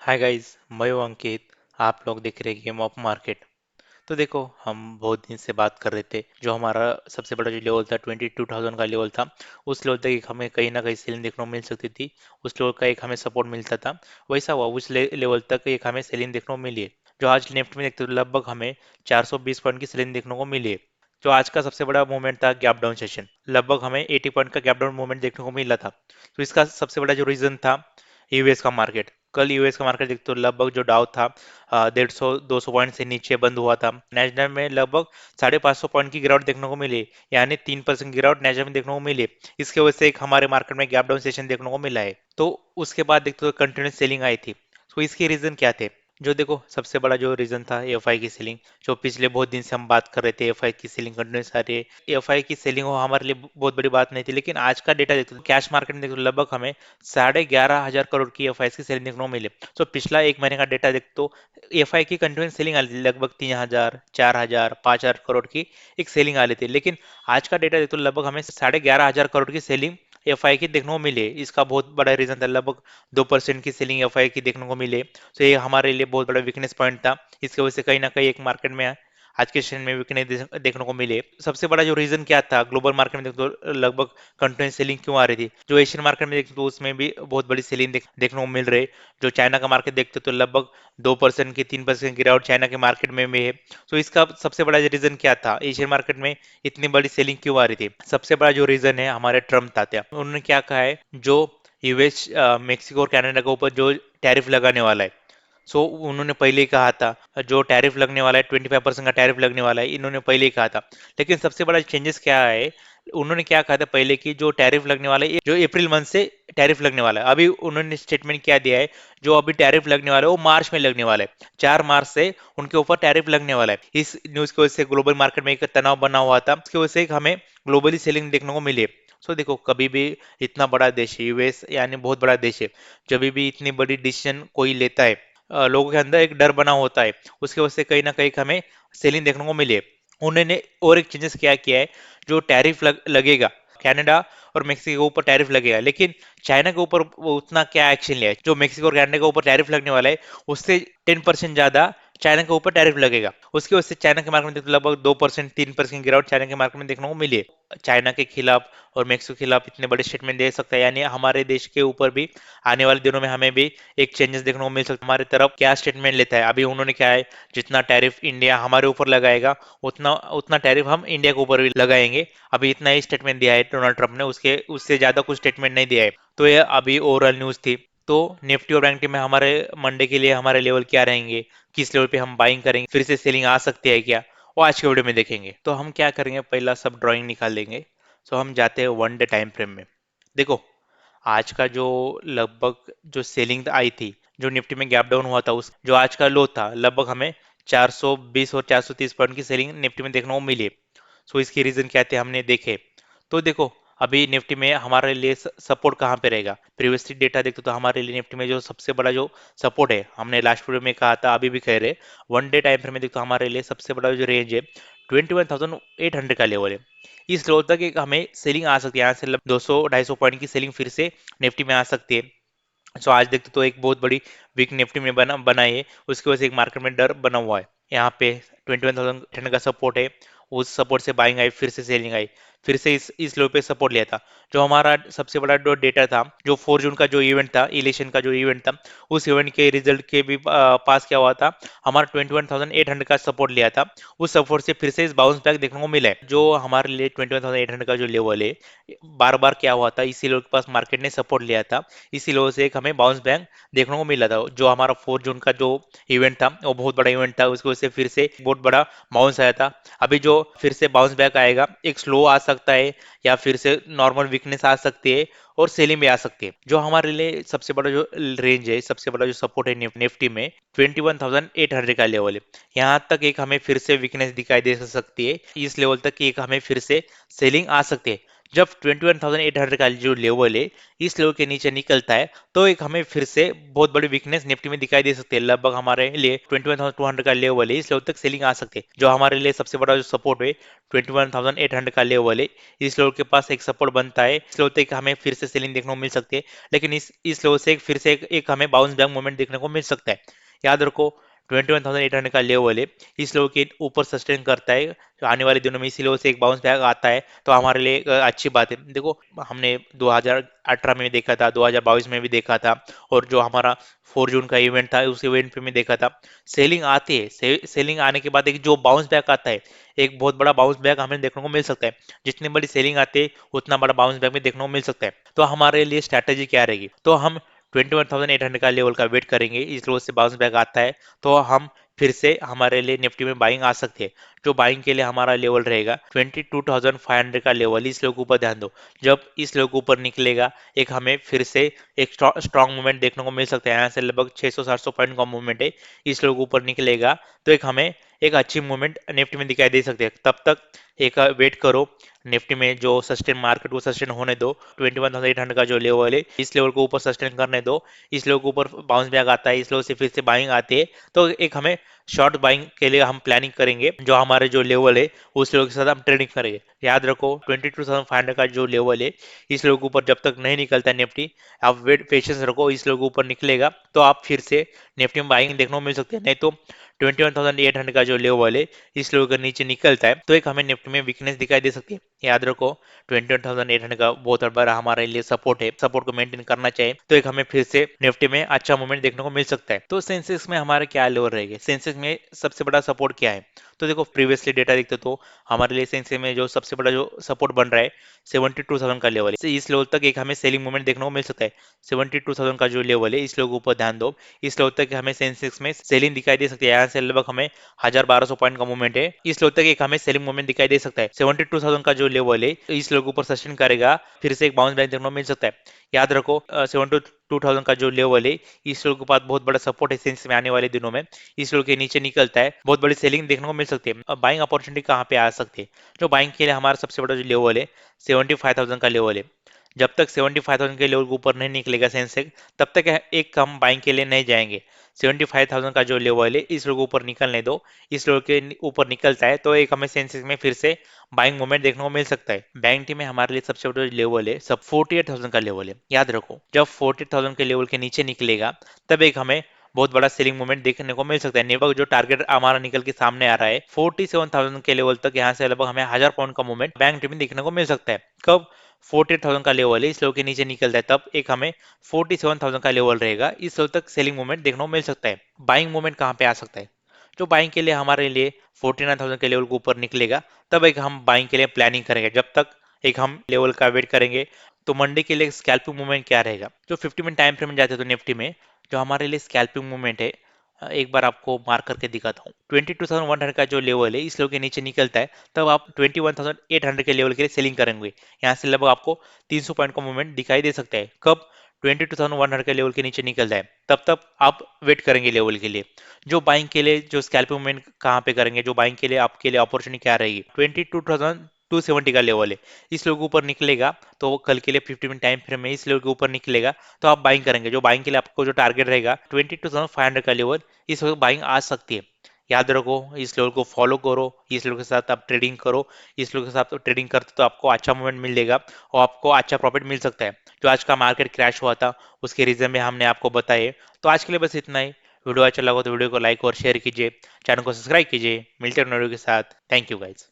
Hi guys, मैं हूं अंकित। आप लोग देख रहे हैं गेम ऑफ मार्केट। तो देखो, हम बहुत दिन से बात कर रहे थे। जो हमारा सबसे बड़ा जो लेवल था 22,000 का लेवल था, उस लेवल तक एक हमें कहीं ना कहीं सेलिंग देखने को मिल सकती थी। उस लेवल का एक हमें सपोर्ट मिलता था। वैसा हुआ, उस लेवल तक एक हमें सेलिंग देखने को मिली है। जो आज निफ्टी में देखते हो, लगभग हमें 420 पॉइंट की सेलिंग देखने को मिली है। जो आज का सबसे बड़ा मूवमेंट था गैप डाउन सेशन, लगभग हमें 80 पॉइंट का गैप डाउन मूवमेंट देखने को मिला था। तो इसका सबसे बड़ा जो रीजन था यूएस का मार्केट। कल यूएस का मार्केट देखते हो, लगभग जो डाउ था 150-200 पॉइंट से नीचे बंद हुआ था। नेशनल में लगभग 550 पॉइंट की गिरावट देखने को मिली, यानी 3% गिरावट नेशनल में देखने को मिली। इसके वजह से एक हमारे मार्केट में गैप डाउन सेशन देखने को मिला है। तो उसके बाद देखते हो कंटिन्यूस सेलिंग आई थी। तो इसके रीजन क्या थे? जो देखो, सबसे बड़ा जो रीजन था एफआई की सेलिंग। जो पिछले बहुत दिन से हम बात कर रहे थे, एफआई की सेलिंग कंटिन्यूस आ रही है। एफआई की सेलिंग हो हमारे लिए बहुत बड़ी बात नहीं थी, लेकिन आज का डेटा देखते हो, कैश मार्केट में देखो लगभग हमें 11,500 करोड़ की एफआई की सेलिंग देखने को मिले। तो पिछला एक महीने का डेटा देखते तो एफआई की कंटिन्यूस सेलिंग आ रही थी, लगभग 3,000, 4,000, 5,000 करोड़ की एक सेलिंग आ रही थी। लेकिन आज का डेटा देखते तो लगभग हमें 11,500 करोड़ की सेलिंग एफआई की देखने को मिले। इसका बहुत बड़ा रीजन था, लगभग 2% की सेलिंग एफआई की देखने को मिले। तो ये हमारे लिए बहुत बड़ा वीकनेस पॉइंट था। इसकी वजह से कहीं ना कहीं एक मार्केट में आज के सेशन में वीकनेस देखने को मिले। सबसे बड़ा जो रीजन क्या था, ग्लोबल मार्केट में देखो तो लगभग कंटिन्यूस सेलिंग क्यों आ रही थी? जो एशियन मार्केट में देखते तो उसमें भी बहुत बड़ी सेलिंग देखने को मिल रही है। जो चाइना का मार्केट देखते तो लगभग 2% की 3% की गिरावट चाइना के मार्केट में भी है। तो इसका सबसे बड़ा रीजन क्या था, एशियन मार्केट में इतनी बड़ी सेलिंग क्यों आ रही थी? सबसे बड़ा जो रीजन है हमारे ट्रम्प तात्या, उन्होंने क्या कहा है, जो यूएस मेक्सिको और कनाडा के ऊपर जो टैरिफ लगाने वाला है। उन्होंने पहले ही कहा था, जो टैरिफ लगने वाला है 25% का टैरिफ लगने वाला है, इन्होंने पहले ही कहा था। लेकिन सबसे बड़ा चेंजेस क्या है, उन्होंने क्या कहा था पहले कि जो टैरिफ लगने वाला है, जो अप्रैल मंथ से टैरिफ लगने वाला है। अभी उन्होंने स्टेटमेंट क्या दिया है, जो अभी टैरिफ लगने वाला है वो मार्च में लगने वाला है। 4 मार्च से उनके ऊपर टैरिफ लगने वाला है। इस न्यूज की वजह से ग्लोबल मार्केट में एक तनाव बना हुआ था, उसकी वजह से हमें ग्लोबली सेलिंग देखने को मिली। देखो, कभी भी इतना बड़ा देश है यूएस, यानी बहुत बड़ा देश है, जब भी इतनी बड़ी डिसीजन कोई लेता है, लोगों के अंदर एक डर बना होता है। उसकी वजह से कहीं ना कहीं हमें सेलिंग देखने को मिली है। उन्होंने और एक चेंजेस क्या किया है, जो टैरिफ लगेगा कनाडा और मेक्सिको के ऊपर टैरिफ लगेगा, लेकिन चाइना के ऊपर वो उतना क्या एक्शन लिया है? जो मेक्सिको और कनाडा के ऊपर टैरिफ लगने वाला है, उससे 10% ज्यादा चाइना के ऊपर टैरिफ लगेगा। उसकी वजह से चाइना के मार्केट में लगभग 2% 3% गिरावट चाइना के मार्केट में देखने को मिली है। चाइना के खिलाफ और मेक्सिको के खिलाफ इतने बड़े स्टेटमेंट दे सकता है, यानी हमारे देश के ऊपर भी आने वाले दिनों में हमें भी एक चेंजेस देखने को मिल सकता है। हमारी तरफ क्या स्टेटमेंट लेता है? अभी उन्होंने क्या है, जितना टैरिफ इंडिया हमारे ऊपर लगाएगा, उतना उतना टैरिफ हम इंडिया के ऊपर भी लगाएंगे। अभी इतना ही स्टेटमेंट दिया है डोनाल्ड ट्रंप ने, उसके उससे ज्यादा कुछ स्टेटमेंट नहीं दिया है। तो ये अभी ओवरऑल न्यूज थी। तो निफ्टी और बैंक निफ्टी में हमारे मंडे के लिए हमारे लेवल क्या रहेंगे, किस लेवल पे हम बाइंग करेंगे, फिर से सेलिंग आ सकती है क्या, वो आज के वीडियो में देखेंगे। तो हम क्या करेंगे, पहला सब ड्राइंग निकाल लेंगे। हम जाते हैं 1 डे टाइम फ्रेम में। देखो, आज का जो लगभग जो सेलिंग आई थी, जो निफ्टी में गैप डाउन हुआ था, उस जो आज का लो था, लगभग हमें 420 और 430 पॉइंट की सेलिंग निफ्टी में देखने को मिली। इसके रीजन क्या थे हमने देखे। तो देखो, अभी निफ्टी में हमारे लिए सपोर्ट कहाँ पे रहेगा? प्रीवियसली डेटा देखते तो हमारे लिए निफ्टी में जो सबसे बड़ा जो सपोर्ट है, हमने लास्ट वीडियो में कहा था, अभी भी कह रहे, 1 डे टाइम फ्रेम में देखते तो हमारे लिए सबसे बड़ा जो रेंज है 21,800 का लेवल है। इस लेवल तक एक हमें सेलिंग आ सकती है, यहाँ से 200-250 पॉइंट की सेलिंग फिर से निफ्टी में आ सकती है। आज देखते तो एक बहुत बड़ी वीक निफ्टी में बनाई है। उसकी वजह से एक मार्केट में डर बना हुआ है। यहाँ पे 21,000 का सपोर्ट है, उस सपोर्ट से बाइंग आई, फिर से सेलिंग आई, फिर से इस लो पे सपोर्ट लिया था। जो हमारा सबसे बड़ा जो डेटा था, जो 4 जून का जो इवेंट था, इलेक्शन का जो इवेंट था, उस इवेंट के रिजल्ट के भी पास क्या हुआ था, हमारा 21,800 का सपोर्ट लिया था। उस सपोर्ट से फिर से इस बाउंस बैक देखने को मिला है। जो हमारे लिए 21,800 का जो लेवल है, बार बार क्या हुआ था, इसी लोग के पास मार्केट ने सपोर्ट लिया था। इसी लोगों से एक हमें बाउंस बैक देखने को मिला था। जो हमारा 4 जून का जो इवेंट था, वो बहुत बड़ा इवेंट था, उसकी वजह से फिर से बहुत बड़ा बाउंस आया था। अभी जो फिर से बाउंस बैक आएगा, एक स्लो आ सकता है, या फिर से नॉर्मल वीकनेस आ सकती है, और सेलिंग भी आ सकती है। जो हमारे लिए सबसे बड़ा जो रेंज है, सबसे बड़ा जो सपोर्ट है निफ्टी में 21,800 का लेवल है। यहाँ तक एक हमें फिर से वीकनेस दिखाई दे सकती है। इस लेवल तक एक हमें फिर से सेलिंग आ सकती है। जब 21,800 का जो लेवल है इस लेवल के नीचे निकलता है तो एक हमें फिर से बहुत बड़ी वीकनेस निफ्टी में दिखाई दे सकती है। लगभग हमारे लिए 21,200 का लेवल है, इस लेवल तक सेलिंग आ सकती है। जो हमारे लिए सबसे बड़ा जो सपोर्ट है 21,800 का लेवल है, इस लेवल के पास एक सपोर्ट बनता है, इस लेवल तक हमें फिर से सेलिंग देखने को मिल सकती है। लेकिन इस लेवल से फिर से एक हमें बाउंस बैक मूवमेंट देखने को मिल सकता है। याद रखो 21,800 का लेवल है, इस लेवल के ऊपर सस्टेन करता है तो आने वाले दिनों में इसी लेवल से एक बाउंस बैक आता है तो हमारे लिए एक अच्छी बात है। देखो हमने 2018 में भी देखा था, 2022 में भी देखा था, और जो हमारा 4 जून का इवेंट था उस इवेंट पे भी देखा था। सेलिंग आती है, सेलिंग आने के बाद एक जो बाउंस बैक आता है, एक बहुत बड़ा बाउंस बैक हमें देखने को मिल सकता है। जितनी बड़ी सेलिंग आती है उतना बड़ा बाउंस बैक भी देखने को मिल सकता है। तो हमारे लिए स्ट्रैटेजी क्या रहेगी, तो हम 21,800 का लेवल का वेट करेंगे, इस लेवल से बाउंस बैक आता है तो हम फिर से हमारे लिए निफ्टी में बाइंग आ सकती है। जो बाइंग के लिए हमारा लेवल रहेगा 22,500 का लेवल, इस लेवल के ऊपर ध्यान दो। जब इस लेवल के ऊपर निकलेगा एक हमें फिर से एक स्ट्रॉन्ग मूवमेंट देखने को मिल सकता है। यहाँ से लगभग 600-700 पॉइंट का मूवमेंट है, इस लेवल के ऊपर निकलेगा तो एक हमें एक अच्छी मूवमेंट निफ्टी में दिखाई दे सकती है। तब तक एक वेट करो, निफ्टी में जो सस्टेन मार्केट वो सस्टेन होने दो। 21,800 का जो लेवल है इस लेवल को ऊपर सस्टेन करने दो, इस लेवल के ऊपर बाउंस बैक आता है, इस लेवल से फिर से बाइंग आती है तो एक हमें शॉर्ट बाइंग के लिए हम प्लानिंग करेंगे। जो हमारे जो लेवल है उस लेवल के साथ हम ट्रेडिंग करेंगे। याद रखो 22,500 का जो लेवल है इस लेवल के ऊपर जब तक नहीं निकलता है निफ्टी, आप वेट पेशेंस रखो, इस लेवल के ऊपर निकलेगा तो आप फिर से निफ्टी में बाइंग देखने को मिल सकती है। नहीं तो 21,800 का जो लेवल है इस लेवल के नीचे निकलता है तो एक हमें निफ्टी में वीकनेस दिखाई दे सकती है। याद रखो 21,800 का बहुत बड़ा हमारे लिए सपोर्ट है, सपोर्ट को मेंटेन करना चाहिए तो एक हमें फिर से निफ्टी में अच्छा मूवमेंट देखने को मिल सकता है। तो सेंसेक्स में हमारे क्या लेवल रहेंगे, सेंसेक्स में सबसे बड़ा सपोर्ट क्या है, तो देखो प्रीवियसली डेटा देखते तो हमारे लिए सेंसेक्स में जो सबसे बड़ा जो सपोर्ट बन रहा है 72,000 का लेवल है, इस लेवल तक एक हमें सेलिंग मूवमेंट देखने को मिल सकता है। 72,000 का जो लेवल है इस लेवल के ऊपर ध्यान दो, इस लेवल तक हमें सेंसेक्स में सेलिंग दिखाई दे सकती है। यहाँ से लगभग हमें 1,000-1,200 पॉइंट का मूवमेंट है, इस लेवल तक एक हमें सेलिंग मूवमेंट दिखाई दे सकता है। 72,000 का जो लेवल है इस लेवल के ऊपर सस्टेन करेगा, फिर से एक बाउंस बैक देखने को मिल सकता है। याद रखो 72,000 का जो लेवल है इस लेवल के बाद बहुत बड़ा सपोर्ट है सेंस में आने वाले दिनों में, इस लेवल के नीचे निकलता है बहुत बड़ी सेलिंग देखने को मिल सकती है। अब बाइंग अपॉर्चुनिटी कहाँ पे आ सकती है, जो बाइंग के लिए हमारा सबसे बड़ा जो लेवल है 75,000 का लेवल है। जब तक 75,000 के लेवल के ऊपर नहीं निकलेगा सेंसेक्स तब तक एक हम बाइंग के लिए नहीं जाएंगे। 75,000 का जो लेवल है इस लेवल के ऊपर निकलने दो, इस लेवल के ऊपर निकलता है तो एक हमें सेंसेक्स में फिर से बाइंग मूवमेंट देखने को मिल सकता है। बैंक निफ्टी में हमारे लिए सबसे बड़ा लेवल है सब 48,000 का लेवल है। याद रखो जब 48,000 के लेवल के नीचे निकलेगा तब एक हमें बहुत बड़ा सेलिंग मूवमेंट देखने को मिल सकता है। लगभग जो टारगेट हमारा निकल के सामने आ रहा है 47,000 के लेवल तक, यहाँ से लगभग हमें 1,000 पॉइंट का मूवमेंट बैंक निफ्टी में देखने को मिल सकता है। कब 48,000 का लेवल है इस लेवल के नीचे निकलता है तब एक हमें 47,000 का लेवल रहेगा, इस लेवल तक सेलिंग मूवमेंट देखने को मिल सकता है। बाइंग मूवमेंट कहाँ पे आ सकता है, जो बाइंग के लिए हमारे लिए 49,000 के लेवल के ऊपर निकलेगा तब एक हम बाइंग के लिए प्लानिंग करेंगे। जब तक एक हम लेवल का वेट करेंगे तो मंडे के लिए स्कैल्पिंग मूवमेंट क्या रहेगा, जो 50 मिनट टाइम फ्रेम में जाते हैं तो निफ्टी में जो हमारे लिए स्कैल्पिंग मूवमेंट है एक बार आपको मार्क करके दिखाता हूँ। 22,100 का जो लेवल है इस लेवल के नीचे निकलता है तब आप 21,800 के लेवल के लिए सेलिंग करेंगे। यहाँ से लगभग आपको 300 पॉइंट का मूवमेंट दिखाई दे सकता है। कब 22,100 के लेवल के नीचे निकल जाए तब तक आप वेट करेंगे लेवल के लिए। जो बाइंग के लिए जो स्कैल्पिंग मूवमेंट कहाँ पे करेंगे, जो बाइंग के लिए आपके लिए अपॉर्चुनिटी क्या रहेगी, 22,270 का लेवल है, इस लेवल के ऊपर निकलेगा तो वो कल के लिए 50 मिनट टाइम फ्रेम में इस लेवल के ऊपर निकलेगा तो आप बाइंग करेंगे। जो बाइंग के लिए आपको जो टारगेट रहेगा 22,500 का लेवल, इस वक्त बाइंग आ सकती है। याद रखो इस लेवल को फॉलो करो, इस लेवल के साथ आप ट्रेडिंग करो, इस लेवल के साथ ट्रेडिंग करते तो आपको अच्छा मूवमेंट मिलेगा और आपको अच्छा प्रॉफिट मिल सकता है। जो आज का मार्केट क्रैश हुआ था उसके रीजन में हमने आपको बताए। तो आज के लिए बस इतना ही। वीडियो अच्छा लगा तो वीडियो को लाइक और शेयर कीजिए, चैनल को सब्सक्राइब कीजिए। मिलते हैं वीडियो के साथ। Thank you guys.